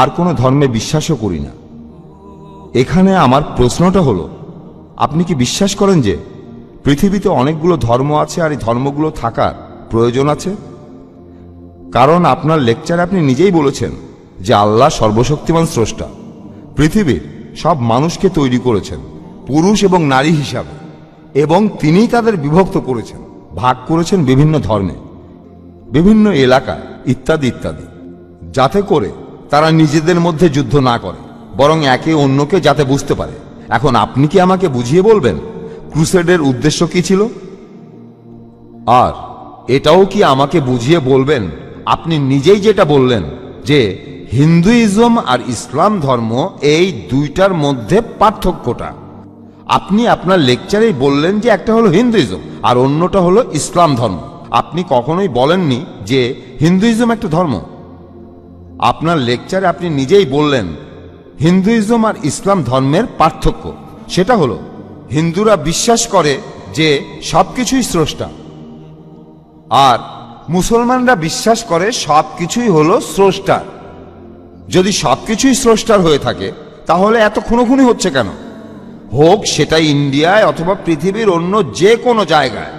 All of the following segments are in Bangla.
আর কোনো ধর্মে বিশ্বাসও করি না। এখানে আমার প্রশ্নটা হলো, আপনি কি বিশ্বাস করেন যে পৃথিবীতে অনেকগুলো ধর্ম আছে আর এই ধর্মগুলো থাকার প্রয়োজন আছে? কারণ আপনার লেকচারে আপনি নিজেই বলেছেন যে আল্লাহ সর্বশক্তিমান স্রষ্টা, পৃথিবীর সব মানুষকে তৈরি করেছেন পুরুষ এবং নারী হিসাবে, এবং তিনিই তাদের বিভক্ত করেছেন, ভাগ করেছেন বিভিন্ন ধর্মে, বিভিন্ন এলাকায় ইত্যাদি ইত্যাদি, যাতে করে তারা নিজেদের মধ্যে যুদ্ধ না করে, বরং একে অন্যকে যাতে বুঝতে পারে। এখন আপনি কি আমাকে বুঝিয়ে বলবেন ক্রুসেডের উদ্দেশ্য কি ছিল? আর এটাও কি আমাকে বুঝিয়ে বলবেন, আপনি নিজেই যেটা বললেন যে হিন্দুইজম আর ইসলাম ধর্ম এই দুইটার মধ্যে পার্থক্যটা? আপনি আপনার লেকচারেই বললেন যে একটা হলো হিন্দুইজম আর অন্যটা হলো ইসলাম ধর্ম। আপনি কখনোই বলেননি যে হিন্দুইজম একটা ধর্ম। আপনার লেকচারে আপনি নিজেই বললেন হিন্দুইজম আর ইসলাম ধর্মের পার্থক্য সেটা হলো হিন্দুরা বিশ্বাস করে যে সবকিছুই স্রষ্টা, আর মুসলমানরা বিশ্বাস করে সবকিছুই হলো স্রষ্টার। যদি সবকিছুই স্রষ্টার হয়ে থাকে তাহলে এত খুনোখুনি হচ্ছে কেন? হোক সেটা ইন্ডিয়ায় অথবা পৃথিবীর অন্য যে কোনো জায়গায়,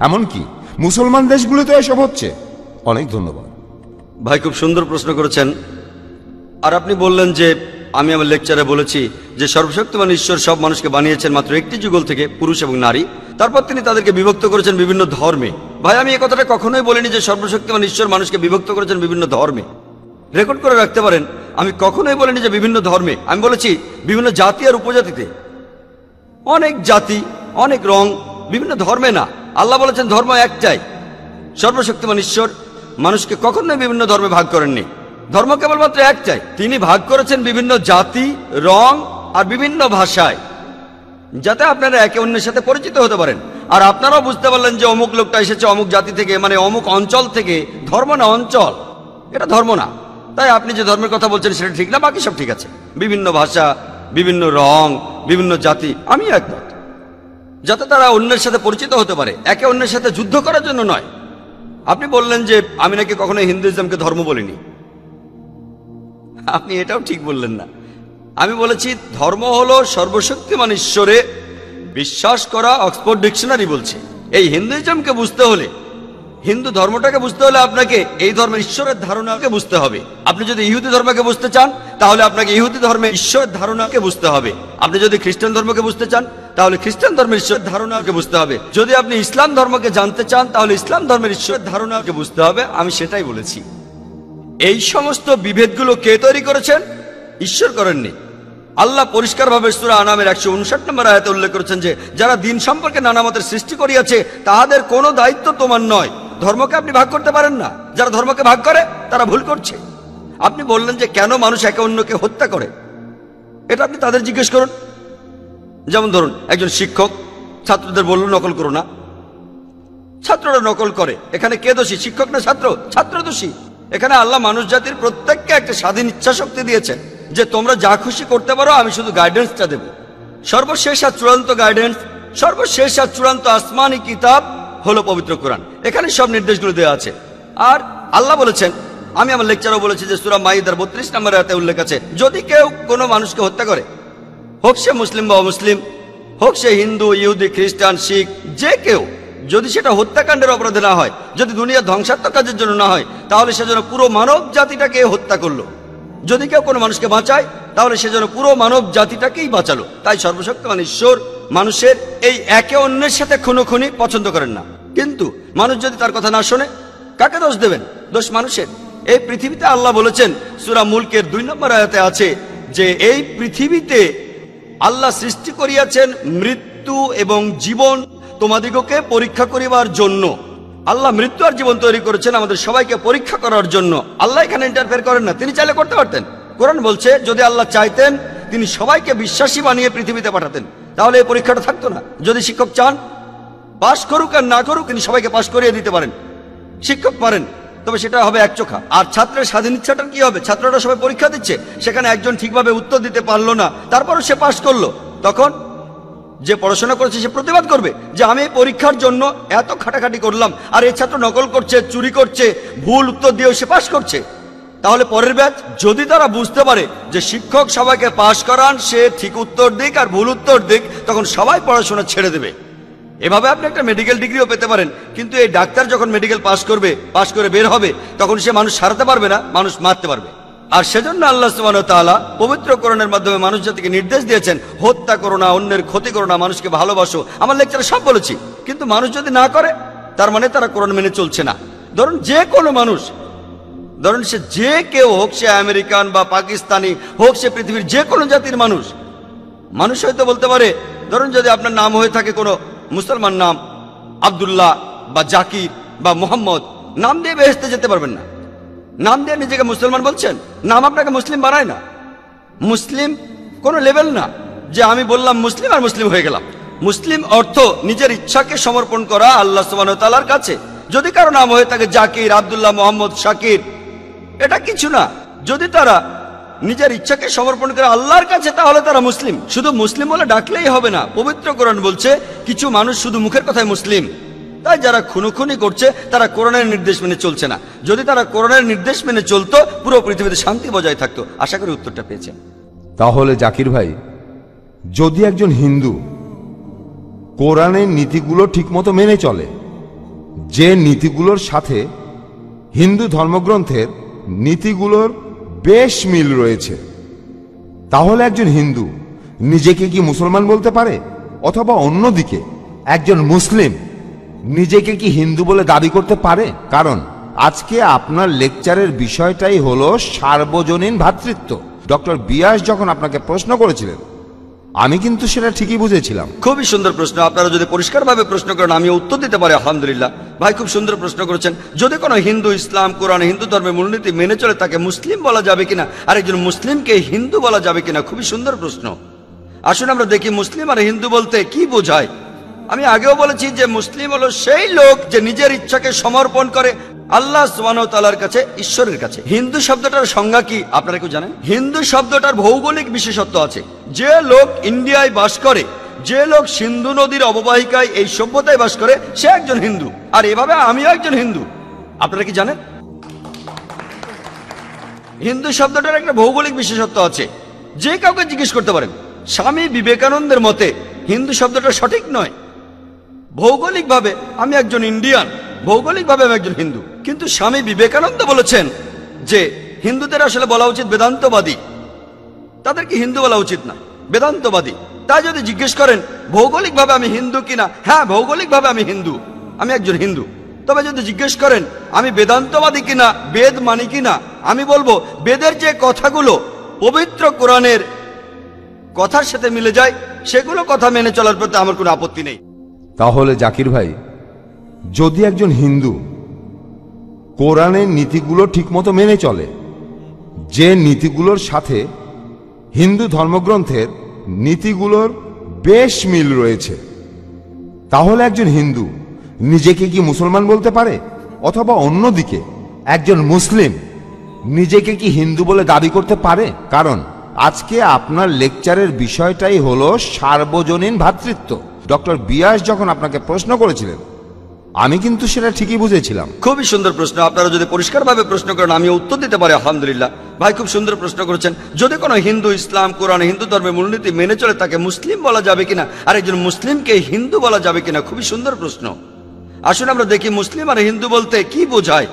এমনকি মুসলমান দেশগুলোতে এসব হচ্ছে। অনেক ধন্যবাদ ভাই, খুব সুন্দর প্রশ্ন করেছেন। আর আপনি বললেন যে আমি আমার লেকচারে বলেছি যে সর্বশক্তিমান ঈশ্বর সব মানুষকে বানিয়েছেন মাত্র একটি যুগল থেকে, পুরুষ এবং নারী। তারপর তিনি তাদেরকে বিভক্ত করেছেন বিভিন্ন ধর্মে। ভাই, আমি এই কথাটা কখনোই বলিনি যে সর্বশক্তিমান ঈশ্বর মানুষকে বিভক্ত করেছেন বিভিন্ন ধর্মে। রেকর্ড করে রাখতে পারেন, আমি কখনোই বলিনি যে বিভিন্ন ধর্মে। আমি বলেছি বিভিন্ন জাতি আর উপজাতিতে। অনেক জাতি, অনেক রং, বিভিন্ন ধর্মে না। আল্লাহ বলেছেন ধর্ম একটাই। সর্বশক্তিমান ঈশ্বর মানুষকে কখনোই বিভিন্ন ধর্মে ভাগ করেননি। ধর্ম কেবলমাত্র একটাই। তিনি ভাগ করেছেন বিভিন্ন জাতি, রং আর বিভিন্ন ভাষায়, যাতে আপনারা একে অন্যের সাথে পরিচিত হতে পারেন। আর আপনারাও বুঝতে পারলেন যে অমুক লোকটা এসেছে অমুক জাতি থেকে, মানে অমুক অঞ্চল থেকে। ধর্ম না, অঞ্চল, এটা ধর্ম না। তাই আপনি যে ধর্মের কথা বলছেন সেটা ঠিক না, বাকি সব ঠিক আছে। বিভিন্ন ভাষা, বিভিন্ন রং, বিভিন্ন জাতি, আমি একমত, যাতে তারা অন্যের সাথে পরিচিত হতে পারে, একে অন্যের সাথে যুদ্ধ করার জন্য নয়। আপনি বললেন যে আমি নাকি কখনো হিন্দুইজমকে ধর্ম বলিনি। আপনি এটাও ঠিক বললেন না। আমি বলেছি ধর্ম হলো সর্বশক্তিমান ঈশ্বরে বিশ্বাস করা। অক্সফোর্ড ডিকশনারি বলছে এই হিন্দুইজমকে বুঝতে হলে, হিন্দু ধর্মটাকে বুঝতে হলে আপনাকে এই ধর্মের ঈশ্বরের ধারণাকে বুঝতে হবে। আপনি যদি ইহুদি ধর্মকে বুঝতে চান তাহলে আপনাকে ইহুদি ধর্মের ঈশ্বরের ধারণাকে বুঝতে হবে। আপনি যদি খ্রিস্টান ধর্মকে বুঝতে চান তাহলে খ্রিস্টান ধর্মের ঈশ্বরের ধারণাকে বুঝতে হবে। যদি আপনি ইসলাম ধর্মকে জানতে চান তাহলে ইসলাম ধর্মের ঈশ্বরের ধারণাকে বুঝতে হবে। আমি সেটাই বলেছি। এই সমস্ত বিভেদগুলো কে তৈরি করেছেন? ঈশ্বর করেননি। আল্লাহ পরিষ্কারভাবে সূরা আনামের 159 নম্বর আয়াতে উল্লেখ করেছেন যে যারা দিন সম্পর্কে নানা মতের সৃষ্টি করিয়াছে তাহাদের কোনো দায়িত্ব তোমার নয়। ধর্মকে আপনি ভাগ করতে পারেন না। যারা ধর্মকে ভাগ করে তারা ভুল করছে। আপনি বললেন যে কেন মানুষ একে অন্যকে হত্যা করে, এটা আপনি তাদের জিজ্ঞেস করুন। যেমন ধরুন একজন শিক্ষক ছাত্রদের বলল নকল করো না, ছাত্ররা নকল করে। এখানে কে দোষী, শিক্ষক না ছাত্র? ছাত্র দোষী। এখানে আল্লাহ মানুষ জাতির প্রত্যেককে একটা স্বাধীন ইচ্ছা শক্তি দিয়েছেন যে তোমরা যা খুশি করতে পারো, আমি শুধু গাইডেন্সটা দেব। সর্বশেষ আর চূড়ান্ত গাইডেন্স, সর্বশেষ আর চূড়ান্ত আসমানি কিতাব হলো পবিত্র কোরআন। এখানে সব নির্দেশগুলো দেওয়া আছে। আর আল্লাহ বলেছেন, আমি আমার লেকচারও বলেছি যে সূরা মাইদার 32 নম্বর আয়াতে উল্লেখ আছে, যদি কেউ কোনো মানুষকে হত্যা করে, হোক সে মুসলিম বা অমুসলিম, হোক সে হিন্দু, ইহুদি, খ্রিস্টান, শিখ, যে কেউ, যদি সেটা হত্যাকাণ্ডের অপরাধে না হয়, যদি দুনিয়া ধ্বংসাত্মক কাজের জন্য না হয়, তাহলে সেজন্য পুরো মানব জাতিটাকে হত্যা করলো। যদি কেউ কোনো মানুষকে বাঁচায় তাহলে সেজন্য পুরো মানব জাতিটাকেই বাঁচালো। তাই সর্বশক্তিমান ঈশ্বর মানুষের এই একে অন্যের সাথে খুনোখুনি পছন্দ করেন না। কিন্তু মানুষ যদি তার কথা না শোনে, কাকে দোষ দেবেন? দোষ মানুষের। এই পৃথিবীতে আল্লাহ বলেছেন সূরা মুলকের 2 নম্বর আয়াতে আছে যে এই পৃথিবীতে আল্লাহ সৃষ্টি করিয়াছেন মৃত্যু এবং জীবন তোমাদিগকে পরীক্ষা করিবার জন্য। আল্লাহ মৃত্যু আর জীবন তৈরি করেছেন আমাদের সবাইকে পরীক্ষা করার জন্য। আল্লাহ এখানে ইন্টারফেয়ার করেন না। তিনি চাইলে করতে পারতেন। কোরআন বলছে যদি আল্লাহ চাইতেন তিনি সবাইকে বিশ্বাসী বানিয়ে পৃথিবীতে পাঠাতেন, তাহলে এই পরীক্ষাটা থাকতো না। যদি শিক্ষক চান পাশ করুক আর না করুক, তিনি সবাইকে পাশ করিয়ে দিতে পারেন। শিক্ষক পারেন, তবে সেটা হবে একচোখা। আর ছাত্রের স্বাধীন ইচ্ছাটার কি হবে? ছাত্ররা সবাই পরীক্ষা দিচ্ছে, সেখানে একজন ঠিকভাবে উত্তর দিতে পারলো না, তারপরও সে পাশ করলো। তখন যে পড়াশোনা করেছে সে প্রতিবাদ করবে যে আমি এই পরীক্ষার জন্য এত খাটাখাটি করলাম আর এই ছাত্র নকল করছে, চুরি করছে, ভুল উত্তর দিয়েও সে পাশ করছে। তাহলে পরের ব্যাচ যদি তারা বুঝতে পারে যে শিক্ষক সবাইকে পাশ করান, সে ঠিক উত্তর দিক আর ভুল উত্তর দিক, তখন সবাই পড়াশোনা ছেড়ে দেবে। এভাবে আপনি একটা মেডিকেল ডিগ্রিও পেতে পারেন, কিন্তু এই ডাক্তার যখন মেডিকেল পাশ করে বের হবে, তখন সে মানুষ সারাতে পারবে না, মানুষ মারতে পারবে। আর সেজন্য আল্লাহ সুবহানাহু ওয়া তাআলা পবিত্র কোরআনের মাধ্যমে মানুষ জাতিকে নির্দেশ দিয়েছেন, হত্যা করো না, অন্যের ক্ষতি করো না, মানুষকে ভালোবাসো। আমার লেকচারে সব বলেছি, কিন্তু মানুষ যদি না করে, তার মানে তারা কোরআন মেনে চলছে না। ধরুন যে কোনো মানুষ, ধরুন সে যে কেউ হোক, সে আমেরিকান বা পাকিস্তানি হোক, সে পৃথিবীর যে কোনো জাতির মানুষ, মানুষ হয়তো বলতে পারে, ধরুন যদি আপনার নাম হয়ে থাকে কোনো মুসলমান নাম, আব্দুল্লাহ বা জাকির বা মোহাম্মদ, নাম দিয়ে বেহেশতে যেতে পারবেন না। নাম দিয়ে নিজেকে মুসলমান বলছেন, নাম আপনাকে মুসলিম বানায় না। মুসলিম কোনো লেভেল না যে আমি বললাম মুসলিম আর মুসলিম হয়ে গেলাম। মুসলিম অর্থ নিজের ইচ্ছাকে সমর্পণ করা আল্লাহ সুবহানাহু ওয়া তাআলার কাছে। যদি কারো নাম হয়ে থাকে জাকির, আব্দুল্লাহ, মোহাম্মদ, শাকির, এটা কিছু না। যদি তারা নিজের ইচ্ছাকে সমর্পণ করে আল্লাহর কাছে, তাহলে তারা মুসলিম। শুধু মুসলিম বলে ডাকলেই হবে না। পবিত্র কোরআন বলছে কিছু মানুষ শুধু মুখের কথায় মুসলিম। তাই যারা খুনোখুনি করছে, তারা কোরআনের নির্দেশ মেনে চলছে না। যদি তারা কোরআনের নির্দেশ মেনে চলতো, পুরো পৃথিবীতে শান্তি বজায় থাকতো। আশা করি উত্তরটা পেয়েছেন। তাহলে জাকির ভাই, যদি একজন হিন্দু কোরআনের নীতিগুলো ঠিকমতো মেনে চলে, যে নীতিগুলোর সাথে হিন্দু ধর্মগ্রন্থের নীতিগুলোর বেশ মিল রয়েছে, তাহলে একজন হিন্দু নিজেকে কি মুসলমান বলতে পারে? অথবা অন্যদিকে একজন মুসলিম নিজেকে কি হিন্দু বলে দাবি করতে পারে? কারণ আজকে আপনার লেকচারের বিষয়টাই হলো সার্বজনীন ভ্রাতৃত্ব। ডক্টর বিয়াস যখন আপনাকে প্রশ্ন করেছিলেন, আমি কিন্তু সেটা ঠিকই বুঝেছিলাম। খুবই সুন্দর প্রশ্ন। আপনারা যদি পরিষ্কারভাবে প্রশ্ন করেন, আমি উত্তর দিতে পারি আলহামদুলিল্লাহ। ভাই খুব সুন্দর প্রশ্ন করেছেন। যদি কোনো হিন্দু ইসলাম, কোরআন, হিন্দু ধর্মের মূলনীতি মেনে চলে, তাকে মুসলিম বলা যাবে কিনা, আর একজন মুসলিমকে হিন্দু বলা যাবে কিনা, খুবই সুন্দর প্রশ্ন। আসুন আমরা দেখি মুসলিম আর হিন্দু বলতে কি বোঝায়। আমি আগেও বলেছি যে মুসলিম হলো সেই লোক যে নিজের ইচ্ছাকে সমর্পণ করে আল্লাহ সুবহানাহু ওয়া তাআলার কাছে, ঈশ্বরের কাছে। হিন্দু শব্দটার সংজ্ঞা কি আপনারা কেউ জানেন? হিন্দু শব্দটার ভৌগোলিক বিশেষত্ব আছে। যে লোক ইন্ডিয়ায় বাস করে, যে লোক সিন্ধু নদীর অববাহিকায় এই সভ্যতায় বাস করে, সে একজন হিন্দু। আর এভাবে আমিও একজন হিন্দু। আপনারা কি জানেন? হিন্দু শব্দটার একটা ভৌগোলিক বিশেষত্ব আছে। যে কাউকে জিজ্ঞেস করতে পারেন। স্বামী বিবেকানন্দের মতে হিন্দু শব্দটা সঠিক নয়। ভৌগোলিকভাবে আমি একজন ইন্ডিয়ান, ভৌগোলিকভাবে আমি একজন হিন্দু। কিন্তু স্বামী বিবেকানন্দ বলেছেন যে হিন্দুদের আসলে বলা উচিত বেদান্তবাদী, তাদেরকে হিন্দু বলা উচিত না, বেদান্তবাদী। তাই যদি জিজ্ঞেস করেন ভৌগোলিকভাবে আমি হিন্দু কিনা, হ্যাঁ ভৌগোলিকভাবে আমি হিন্দু, আমি একজন হিন্দু। তবে যদি জিজ্ঞেস করেন আমি বেদান্তবাদী কিনা, বেদ মানি কিনা, আমি বলবো বেদের যে কথাগুলো পবিত্র কোরআনের কথার সাথে মিলে যায়, সেগুলো কথা মেনে চলার প্রতি আমার কোনো আপত্তি নেই। তাহলে জাকির ভাই, যদি একজন হিন্দু কোরআনের নীতিগুলো ঠিকমতো মেনে চলে, যে নীতিগুলোর সাথে হিন্দু ধর্মগ্রন্থের নীতিগুলোর বেশ মিল রয়েছে, তাহলে একজন হিন্দু নিজেকে কি মুসলমান বলতে পারে? অথবা অন্যদিকে একজন মুসলিম নিজেকে কি হিন্দু বলে দাবি করতে পারে? কারণ আজকে আপনার লেকচারের বিষয়টাই হলো সার্বজনীন ভ্রাতৃত্ব। ডক্টর বিয়াস যখন আপনাকে প্রশ্ন করেছিলেন, আমি কিন্তু সেটা ঠিকই বুঝেছিলাম। খুবই সুন্দর প্রশ্ন। আপনারা যদি পরিষ্কারভাবে প্রশ্ন করেন, আমি উত্তর দিতে পারি আলহামদুলিল্লাহ। ভাই খুব সুন্দর প্রশ্ন করেছেন। যদি কোনো হিন্দু ইসলাম, কোরআন, হিন্দু ধর্মের মূলনীতি মেনে চলে, তাকে মুসলিম বলা যাবে কিনা, আর একজন মুসলিমকে হিন্দু বলা যাবে কিনা, খুবই সুন্দর প্রশ্ন। আসুন আমরা দেখি মুসলিম আর হিন্দু বলতে কি বোঝায়।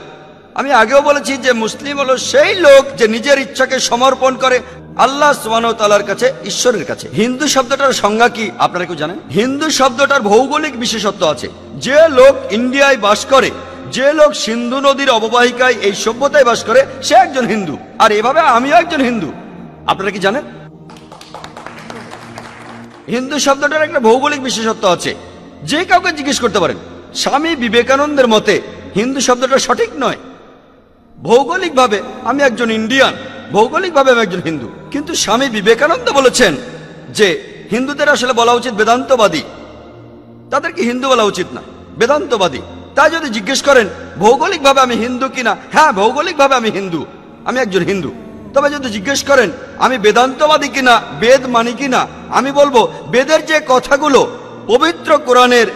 আমি আগেও বলেছি যে মুসলিম হলো সেই লোক যে নিজের ইচ্ছাকে সমর্পণ করে আল্লাহ সুবহানাহু ওয়া তাআলার কাছে, ঈশ্বরের কাছে। হিন্দু শব্দটার সংজ্ঞা কি আপনারা কেউ জানেন? হিন্দু শব্দটার ভৌগোলিক বিশেষত্ব আছে। যে লোক ইন্ডিয়ায় বাস করে, যে লোক সিন্ধু নদীর অববাহিকায় এই সভ্যতায় বাস করে, সে একজন হিন্দু। আর এভাবে আমিও একজন হিন্দু। আপনারা কি জানেন? হিন্দু শব্দটার একটা ভৌগোলিক বিশেষত্ব আছে। যে কাউকে জিজ্ঞেস করতে পারেন। স্বামী বিবেকানন্দের মতে হিন্দু শব্দটা সঠিক নয়। ভৌগোলিকভাবে আমি একজন ইন্ডিয়ান, ভৌগোলিকভাবে আমি একজন হিন্দু। কিন্তু স্বামী বিবেকানন্দ বলেছেন যে হিন্দুদের আসলে বলা উচিত বেদান্তবাদী, তাদেরকে হিন্দু বলা উচিত না, বেদান্তবাদী। তাই যদি জিজ্ঞেস করেন ভৌগোলিকভাবে আমি হিন্দু কিনা, হ্যাঁ ভৌগোলিকভাবে আমি হিন্দু, আমি একজন হিন্দু। তবে যদি জিজ্ঞেস করেন আমি বেদান্তবাদী কিনা, বেদ মানি কিনা, আমি বলবো বেদের যে কথাগুলো পবিত্র কোরআনের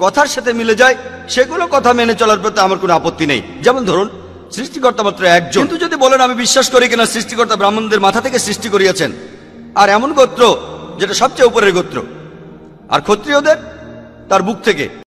কথার সাথে মিলে যায়, সেগুলো কথা মেনে চলার প্রতি আমার কোনো আপত্তি নেই। যেমন ধরুন সৃষ্টিকর্তা মাত্র একজন। কিন্তু যদি বলেন আমি বিশ্বাস করি কিনা সৃষ্টিকর্তা ব্রাহ্মণদের মাথা থেকে সৃষ্টি করিয়েছেন, আর এমন গোত্র যেটা সবচেয়ে উপরের গোত্র, আর ক্ষত্রিয়দের তার বুক থেকে,